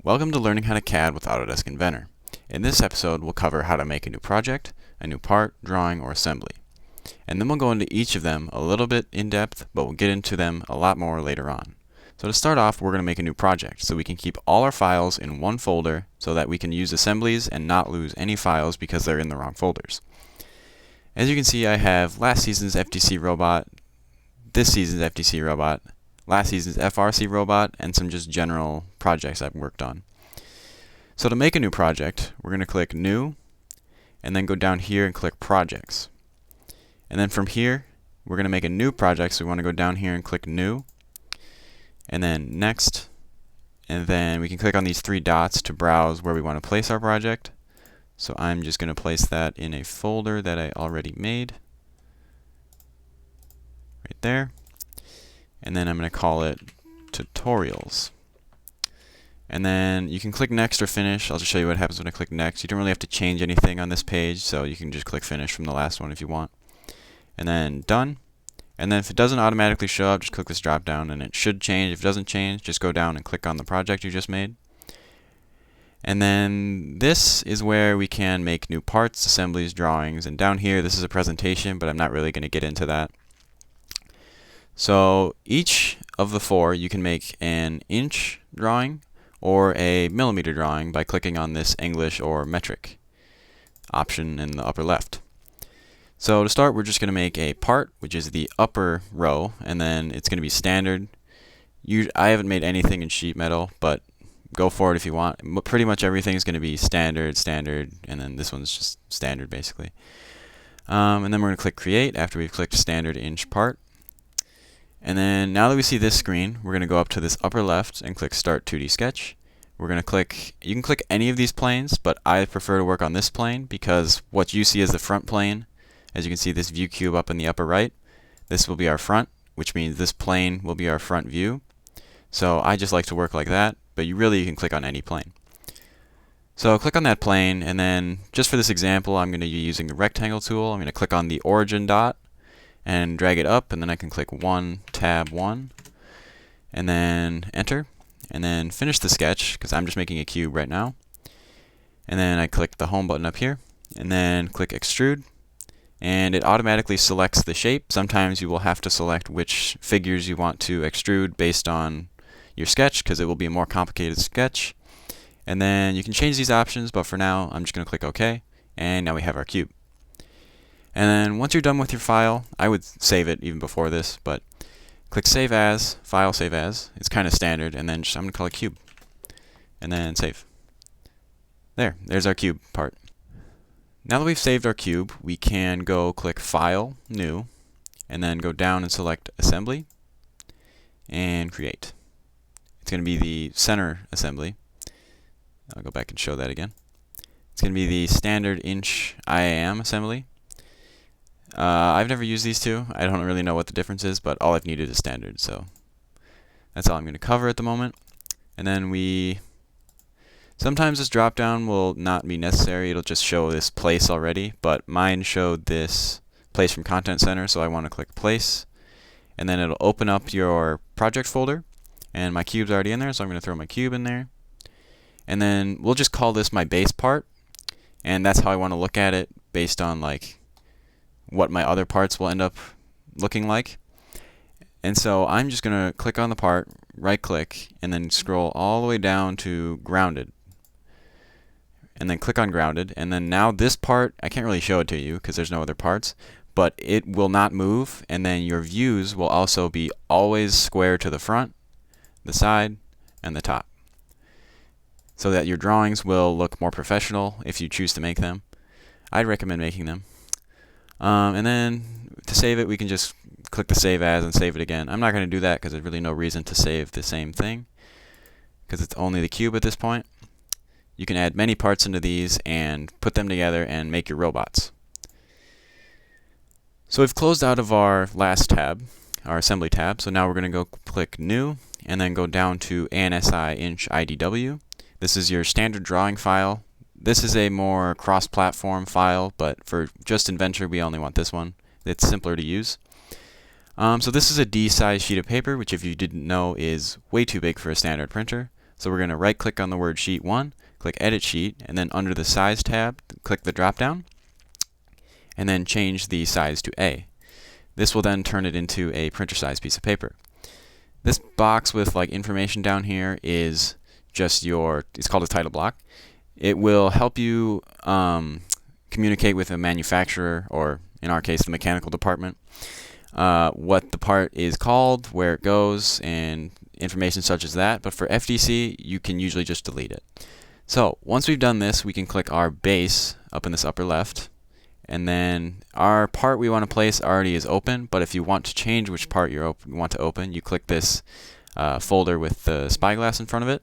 Welcome to Learning How to CAD with Autodesk Inventor. In this episode, we'll cover how to make a new project, a new part, drawing, or assembly. And then we'll go into each of them a little bit in depth, but we'll get into them a lot more later on. So to start off, we're going to make a new project so we can keep all our files in one folder so that we can use assemblies and not lose any files because they're in the wrong folders. As you can see, I have last season's FTC robot, this season's FTC robot, last season's FRC robot, and some just general projects I've worked on. So to make a new project, we're going to click New, and then go down here and click Projects. And then from here, we're going to make a new project, so we want to go down here and click New, and then Next, and then we can click on these three dots to browse where we want to place our project. So I'm just going to place that in a folder that I already made, right there. And then I'm going to call it Tutorials. And then you can click Next or Finish. I'll just show you what happens when I click Next. You don't really have to change anything on this page, so you can just click Finish from the last one if you want. And then Done. And then if it doesn't automatically show up, just click this drop down and it should change. If it doesn't change, just go down and click on the project you just made. And then this is where we can make new parts, assemblies, drawings. And down here, this is a presentation, but I'm not really going to get into that. So each of the four, you can make an inch drawing or a millimeter drawing by clicking on this English or metric option in the upper left. So to start, we're just going to make a part, which is the upper row, and then it's going to be standard. I haven't made anything in sheet metal, but go for it if you want. Pretty much everything is going to be standard, and then this one's just standard basically. And then we're going to click Create after we've clicked Standard Inch Part. And then now that we see this screen, we're going to go up to this upper left and click Start 2D Sketch. We're going to click, you can click any of these planes, but I prefer to work on this plane because what you see is the front plane. As you can see, this view cube up in the upper right, this will be our front, which means this plane will be our front view. So I just like to work like that, but you can click on any plane. So click on that plane, and then just for this example, I'm going to be using the rectangle tool. I'm going to click on the origin dot and drag it up, and then I can click 1, tab 1, and then enter, and then finish the sketch because I'm just making a cube right now. And then I click the home button up here, and then click extrude, and it automatically selects the shape. Sometimes you will have to select which figures you want to extrude based on your sketch because it will be a more complicated sketch. And then you can change these options, but for now I'm just going to click OK, and now we have our cube. And then once you're done with your file, I would save it even before this, but click Save As, File Save As. It's kind of standard, and then I'm going to call it Cube. And then Save. There's our cube part. Now that we've saved our cube, we can go click File, New, and then go down and select Assembly, and Create. It's going to be the center assembly. I'll go back and show that again. It's going to be the standard inch IAM assembly. I've never used these two. I don't really know what the difference is, but all I've needed is standard, so that's all I'm going to cover at the moment. And then sometimes this drop down will not be necessary. It'll just show this place already, but mine showed this place from Content Center, so I want to click Place, and then it'll open up your project folder, and my cube's already in there, so I'm going to throw my cube in there. And then we'll just call this my base part, and that's how I want to look at it based on like what my other parts will end up looking like. And so I'm just going to click on the part, right click, and then scroll all the way down to Grounded. And then click on Grounded, and then now this part, I can't really show it to you because there's no other parts, but it will not move, and then your views will also be always square to the front, the side, and the top, so that your drawings will look more professional if you choose to make them. I'd recommend making them. And then to save it, we can just click the Save As and save it again. I'm not going to do that because there's really no reason to save the same thing because it's only the cube at this point. You can add many parts into these and put them together and make your robots. So we've closed out of our last tab, our assembly tab. So now we're going to go click New and then go down to ANSI Inch IDW. This is your standard drawing file. This is a more cross-platform file, but for just Inventor, we only want this one. It's simpler to use. So this is a D-size sheet of paper, which if you didn't know is way too big for a standard printer. So we're going to right click on the word Sheet 1, click Edit Sheet, and then under the Size tab, click the drop down, and then change the size to A. This will then turn it into a printer size piece of paper. This box with like information down here is just it's called a title block. It will help you communicate with a manufacturer, or in our case the mechanical department, what the part is called, where it goes, and information such as that. But for FTC, you can usually just delete it. So once we've done this, we can click our base up in this upper left, and then our part we want to place already is open, but if you want to change which part you want to open, you click this folder with the spyglass in front of it,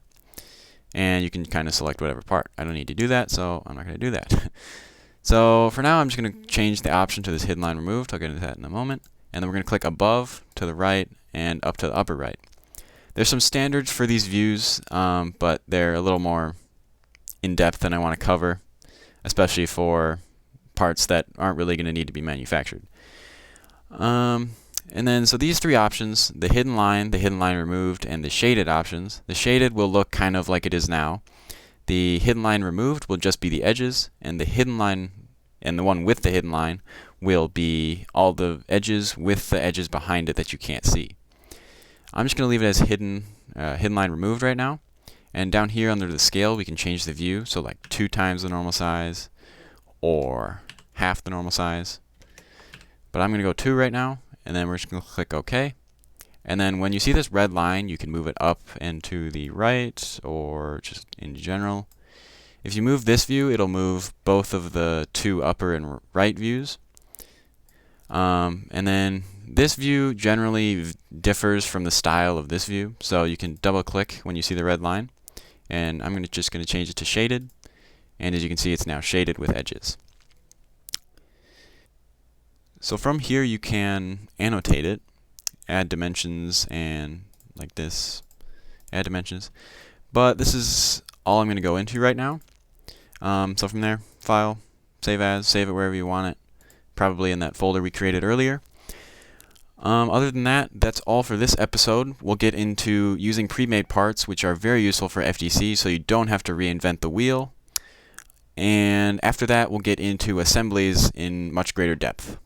and you can kind of select whatever part. I don't need to do that, so I'm not going to do that. So for now, I'm just going to change the option to this hidden line removed. I'll get into that in a moment. And then we're going to click above to the right and up to the upper right. There's some standards for these views, but they're a little more in-depth than I want to cover, especially for parts that aren't really going to need to be manufactured. And then, so these three options, the hidden line removed, and the shaded options. The shaded will look kind of like it is now. The hidden line removed will just be the edges, and the hidden line, and the one with the hidden line, will be all the edges with the edges behind it that you can't see. I'm just going to leave it as hidden line removed right now. And down here under the scale, we can change the view, so like 2 times the normal size, or half the normal size. But I'm going to go 2 right now, and then we're just going to click OK. And then when you see this red line, you can move it up and to the right, or just in general. If you move this view, it'll move both of the 2 upper and right views. And then this view generally differs from the style of this view, so you can double click when you see the red line. And I'm just going to change it to shaded, and as you can see, it's now shaded with edges. So from here you can annotate it, add dimensions, and like this, add dimensions. But this is all I'm going to go into right now. So from there, File, Save As, save it wherever you want it, probably in that folder we created earlier. Other than that, that's all for this episode. We'll get into using pre-made parts, which are very useful for FTC, so you don't have to reinvent the wheel. And after that, we'll get into assemblies in much greater depth.